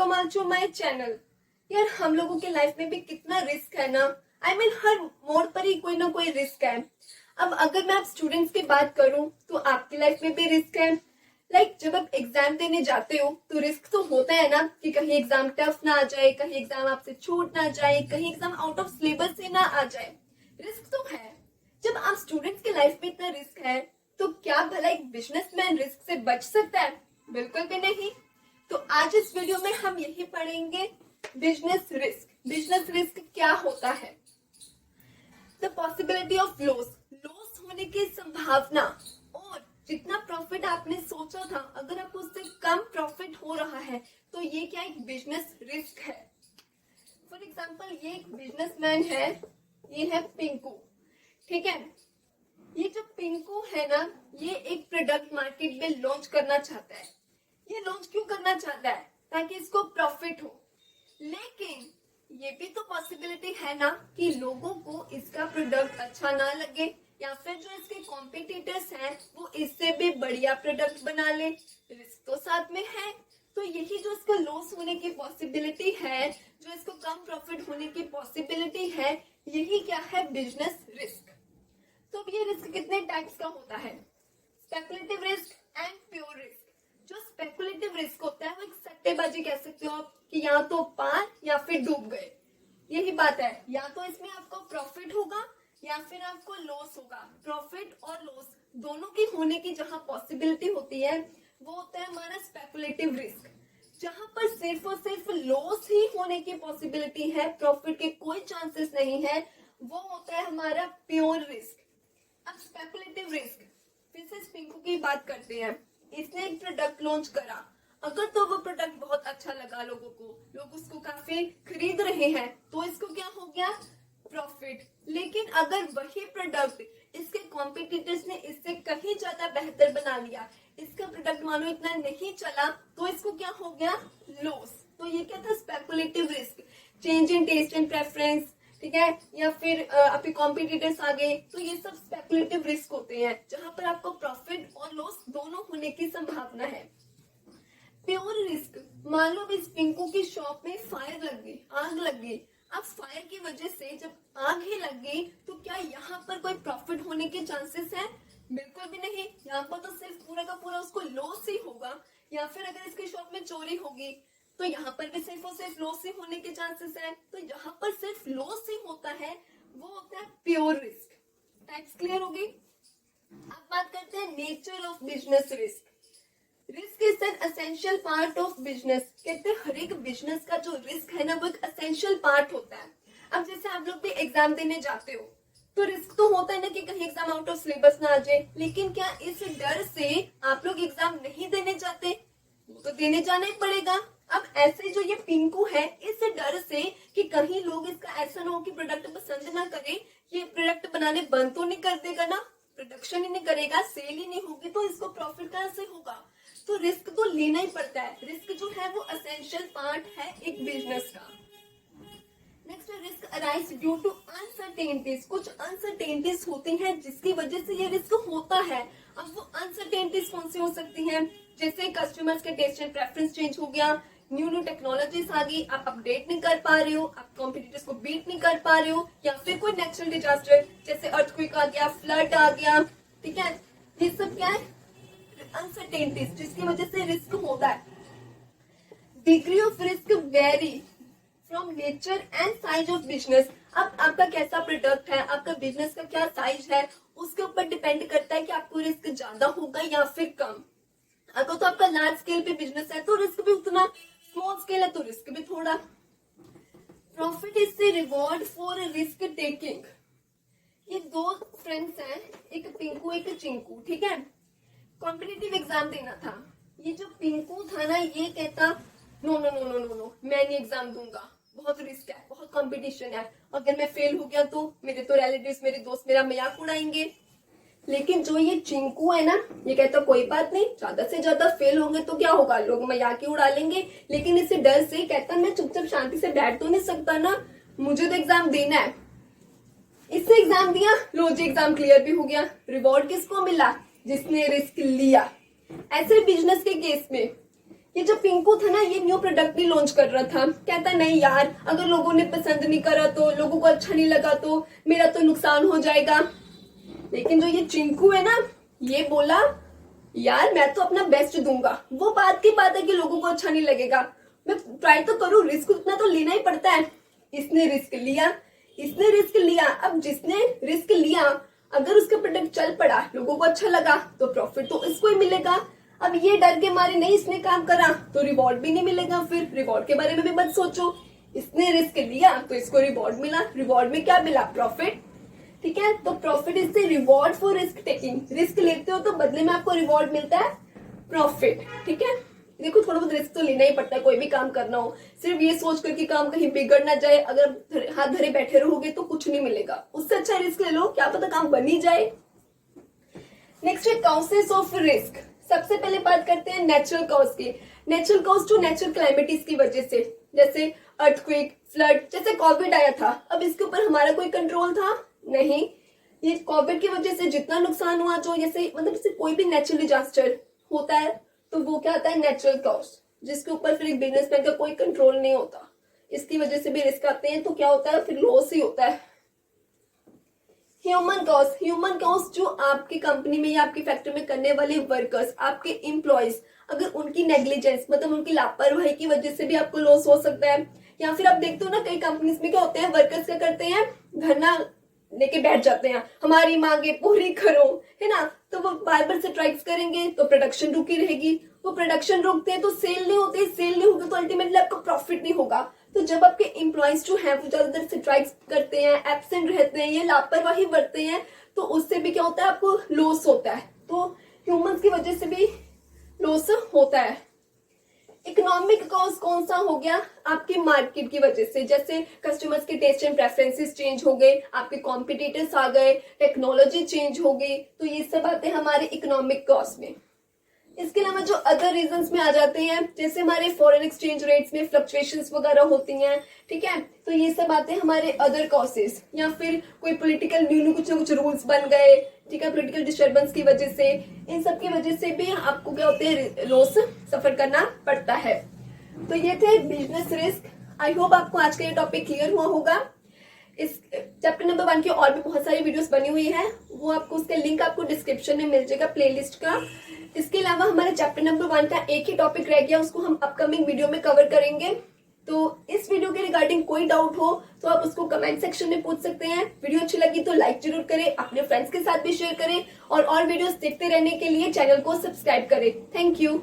Welcome on to my channel. यार हम लोगों के लाइफ में भी कितना रिस्क है ना। हर मोड़ पर ही कोई ना कोई रिस्क है। अब अगर मैं आप स्टूडेंट्स की बात करूं तो आपकी लाइफ में भी रिस्क है। जब आप एग्जाम देने जाते हो तो रिस्क तो होता है ना कि कहीं एग्जाम टफ ना आ जाए, कहीं एग्जाम आपसे छूट ना जाए, कहीं एग्जाम आउट ऑफ सिलेबस से ना आ जाए। रिस्क तो है। जब आप स्टूडेंट्स की लाइफ में इतना रिस्क है तो क्या भला एक बिजनेसमैन रिस्क से बच सकता है? बिल्कुल भी नहीं। तो आज इस वीडियो में हम यही पढ़ेंगे बिजनेस रिस्क। बिजनेस रिस्क क्या होता है? The possibility of loss, loss होने की संभावना, और जितना प्रॉफिट आपने सोचा था अगर आपको उससे कम प्रॉफिट हो रहा है तो ये क्या एक बिजनेस रिस्क है। फॉर एग्जाम्पल ये एक बिजनेसमैन है, ये है पिंकू, ठीक है। ये जो पिंकू है ना, ये एक प्रोडक्ट मार्केट में लॉन्च करना चाहता है। ये लॉन्च क्यों करना चाहता है? ताकि इसको प्रॉफिट हो। लेकिन ये भी तो पॉसिबिलिटी है ना कि लोगों को इसका प्रोडक्ट अच्छा ना लगे, या फिर जो इसके कॉम्पिटिटर्स हैं वो इससे भी बढ़िया प्रोडक्ट बना ले। रिस्क तो साथ में है। तो यही जो इसका लॉस होने की पॉसिबिलिटी है, जो इसको कम प्रॉफिट होने की पॉसिबिलिटी है, यही क्या है? Business risk. तो अब ये रिस्क कितने टाइप्स का होता है? Speculative risk and pure risk. जो स्पेकुलेटिव रिस्क होता है वो एक सट्टेबाजी कह सकते हो आप, कि या तो पार या फिर डूब गए। यही बात है, या तो इसमें आपको प्रॉफिट होगा या फिर आपको लॉस होगा। प्रॉफिट और लॉस दोनों की होने की जहां पॉसिबिलिटी होती है वो होता है हमारा स्पेकुलेटिव रिस्क। जहां पर सिर्फ और सिर्फ लॉस ही होने की पॉसिबिलिटी है, प्रॉफिट के कोई चांसेस नहीं है, वो होता है हमारा प्योर रिस्क। अब स्पेकुलेटिव रिस्क, फिर से पिंकू की बात करते हैं। इसने एक प्रोडक्ट लॉन्च करा, अगर तो वो प्रोडक्ट बहुत अच्छा लगा लोगों को, लोग उसको काफी खरीद रहे हैं, तो इसको क्या हो गया? प्रॉफिट। लेकिन अगर वही प्रोडक्ट इसके कॉम्पिटिटर्स ने इससे कहीं ज्यादा बेहतर बना लिया, इसका प्रोडक्ट मानो इतना नहीं चला, तो इसको क्या हो गया? लॉस। तो ये क्या था? Speculative risk. Change in taste and preference, ठीक है, या फिर आपके कॉम्पिटिटर्स आ गए, तो ये सब स्पेकुलेटिव रिस्क होते हैं जहां पर आपको प्रॉफिट और लॉस दोनों होने की संभावना है। प्योर रिस्क, मान लो इस पिंकू की शॉप में फायर लग गई, आग लग गई। अब फायर की वजह से जब आग ही लग गई तो क्या यहाँ पर कोई प्रॉफिट होने के चांसेस है? बिल्कुल भी नहीं। यहाँ पर तो सिर्फ पूरा का पूरा उसको लॉस ही होगा। या फिर अगर इसकी शॉप में चोरी होगी तो यहाँ पर भी सिर्फ और सिर्फ लॉस ही होने के चांसेस है। तो यहाँ पर सिर्फ लॉस ही होता है, वो होता है प्योर रिस्क। टाइप्स क्लियर हो गई। अब बात करते हैं nature of business risk. Risk is an essential part of business. कहते हैं हर एक बिजनेस का जो रिस्क है ना, वो एक एसेंशियल पार्ट होता है। अब जैसे आप लोग भी एग्जाम देने जाते हो तो रिस्क तो होता है ना कि कहीं एग्जाम आउट ऑफ सिलेबस ना आ जाए। लेकिन क्या इस डर से आप लोग एग्जाम नहीं देने जाते? वो तो देने जाना ही पड़ेगा। अब ऐसे जो ये पिंकू है, इस डर से कि कहीं लोग इसका ऐसा ना हो कि प्रोडक्ट पसंद ना करें, ये प्रोडक्ट बनाने बंद तो नहीं कर देगा ना, प्रोडक्शन ही नहीं करेगा, सेल ही नहीं होगी, तो इसको प्रॉफिट कहां से होगा? तो रिस्क तो लेना ही पड़ता है। रिस्क जो है वो एसेंशियल पार्ट है एक बिजनेस का। Next, risk arise due to uncertainties. कुछ अनसर्टेनिटीज होती हैं जिसकी वजह से ये रिस्क होता है। अब वो अनसर्टेनिटीज कौन सी हो सकती हैं? जैसे कस्टमर्स के टेस्ट एंड प्रेफरेंस चेंज हो गया, न्यू टेक्नोलॉजीज आ गई, आप अपडेट नहीं कर पा रहे हो, आप कॉम्पिटिटर्स को बीट नहीं कर पा रहे हो, या फिर कोई नेचुरल डिजास्टर जैसे अर्थक्वेक आ गया, फ्लड आ गया, ठीक है। ये सब क्या है? अनसर्टेनिटीज जिसकी वजह से रिस्क होता है। Degree of risk very from nature and size of business. अब आपका कैसा प्रोडक्ट है, आपका बिजनेस का क्या साइज है, उसके ऊपर डिपेंड करता है कि आपको रिस्क ज्यादा होगा या फिर कम। अगर तो आपका लार्ज स्केल पे बिजनेस है तो रिस्क भी उतना, स्मॉल स्केल है तो रिस्क भी थोड़ा। Profit is the reward for risk taking. ये दो फ्रेंड्स हैं, एक पिंकू एक चिंकू, ठीक है। कॉम्पिटिटिव एग्जाम देना था। ये जो पिंकू था ना, ये कहता no no no no no no, मैं नहीं एग्जाम दूंगा, बहुत रिस्क है, बहुत कंपटीशन है, अगर मैं फेल हो गया तो मेरे तो रिलेटिव्स, मेरे दोस्त मेरा मजाक उड़ाएंगे। लेकिन जो ये चिंकू है ना, ये कहता कोई बात नहीं, ज्यादा से ज्यादा फेल होंगे तो क्या होगा, लोग मजाक ही उड़ा लेंगे। लेकिन इसी डर से कहता मैं चुपचाप शांति से बैठ तो नहीं सकता ना, मुझे तो एग्जाम देना है। इससे एग्जाम दिया, लो जी एग्जाम क्लियर भी हो गया। रिवॉर्ड किसको मिला? जिसने रिस्क लिया। ऐसे बिजनेस के केस में ये जो चिंकू था ना, ये न्यू प्रोडक्ट नहीं लॉन्च कर रहा था। कहता नहीं यार, अगर लोगों ने पसंद नहीं करा तो, लोगों को अच्छा नहीं लगा तो मेरा तो नुकसान हो जाएगा। लेकिन जो ये चिंकू है ना, ये बोला यार मैं तो अपना बेस्ट दूंगा। वो बात की बात है कि लोगों को अच्छा नहीं लगेगा, मैं ट्राई तो करूँ, रिस्क उतना तो लेना ही पड़ता है। इसने रिस्क लिया, इसने रिस्क लिया। अब जिसने रिस्क लिया, अगर उसका प्रोडक्ट चल पड़ा, लोगों को अच्छा लगा, तो प्रॉफिट तो इसको ही मिलेगा। अब ये डर के मारे नहीं इसने काम करा तो रिवॉर्ड भी नहीं मिलेगा। फिर रिवॉर्ड के बारे में भी मत सोचो। इसने रिस्क लिया तो इसको रिवॉर्ड मिला। रिवॉर्ड में क्या मिला? प्रॉफिट। ठीक है, तो profit is the reward for risk taking. Risk लेते हो तो बदले में आपको रिवॉर्ड मिलता है प्रॉफिट। ठीक है, देखो थोड़ा बहुत रिस्क तो लेना ही पड़ता है, कोई भी काम करना हो। सिर्फ ये सोच कर कि काम कहीं बिगड़ ना जाए, अगर हाथ धरे बैठे रहोगे तो कुछ नहीं मिलेगा। उससे अच्छा रिस्क ले लो, क्या पता काम बन ही जाए। नेक्स्ट है कॉजेस ऑफ रिस्क। सबसे पहले बात करते हैं नेचुरल कॉज की। नेचुरल कॉज टू नेचुरल क्लाइमेटिस की वजह से, जैसे अर्थक्वेक, फ्लड, जैसे कोविड आया था। अब इसके ऊपर हमारा कोई कंट्रोल था नहीं। ये कोविड की वजह से जितना नुकसान हुआ, जो जैसे मतलब जैसे कोई भी नेचुरल डिजास्टर होता है तो वो क्या आता है? नेचुरल कॉज, जिसके ऊपर फिर एक बिजनेसमैन का कोई कंट्रोल नहीं होता। इसकी वजह से भी रिस्क आते हैं, तो क्या होता है? फिर लॉस ही होता है। ह्यूमन कॉज, ह्यूमन कॉज जो आपकी कंपनी में या आपकी फैक्ट्री में करने वाले वर्कर्स, आपके एम्प्लॉयज, अगर उनकी नेग्लिजेंस मतलब उनकी लापरवाही की वजह से भी आपको लॉस हो सकता है। या फिर आप देखते हो ना, कई कंपनीज में क्या होते हैं, वर्कर्स क्या करते हैं, धरना लेके बैठ जाते हैं, हमारी मांगे पूरी करो, है ना। तो वो बार बार स्ट्राइक्स करेंगे तो प्रोडक्शन रुकी रहेगी। वो प्रोडक्शन रुकते हैं तो सेल नहीं होते, सेल नहीं होगी तो अल्टीमेटली आपको प्रॉफिट नहीं होगा। तो जब आपके एम्प्लॉयज जो है वो ज्यादातर स्ट्राइक्स करते हैं, एब्सेंट रहते हैं, ये लापरवाही बरतते हैं, तो उससे भी क्या होता है? आपको लॉस होता है। तो ह्यूमंस की वजह से भी लॉस होता है। इकोनॉमिक कॉज कौन सा हो गया? आपकी मार्केट की वजह से, जैसे कस्टमर्स के टेस्ट एंड प्रेफरेंसेस चेंज हो गए, आपके कॉम्पिटिटर्स आ गए, टेक्नोलॉजी चेंज हो गई, तो ये सब आते हैं हमारे इकोनॉमिक कॉज में। इसके अलावा जो अदर रीजंस में आ जाते हैं, जैसे हमारे फॉरेन एक्सचेंज रेट्स में फ्लक्चुएशंस वगैरह होती हैं। ठीक है, तो ये सब आते हैं हमारे अदर कॉजेस। या फिर कोई पॉलिटिकल न्यू कुछ ना कुछ रूल्स बन गए, ठीक है, पॉलिटिकल डिस्टर्बेंस की वजह से, इन सब की वजह से भी आपको क्या होते हैं? लॉस सफर करना पड़ता है। तो ये थे बिजनेस रिस्क। आई होप आपको आज का ये टॉपिक क्लियर हुआ होगा। इस चैप्टर नंबर 1 की और भी बहुत सारी वीडियोस बनी हुई है, वो आपको उसका लिंक आपको डिस्क्रिप्शन में मिल जाएगा प्लेलिस्ट का। इसके अलावा हमारे चैप्टर नंबर 1 का एक ही टॉपिक रह गया, उसको हम अपकमिंग वीडियो में कवर करेंगे। तो इस वीडियो के रिगार्डिंग कोई डाउट हो तो आप उसको कमेंट सेक्शन में पूछ सकते हैं। वीडियो अच्छी लगी तो लाइक जरूर करें, अपने फ्रेंड्स के साथ भी शेयर करें, और वीडियोस देखते रहने के लिए चैनल को सब्सक्राइब करें। Thank you.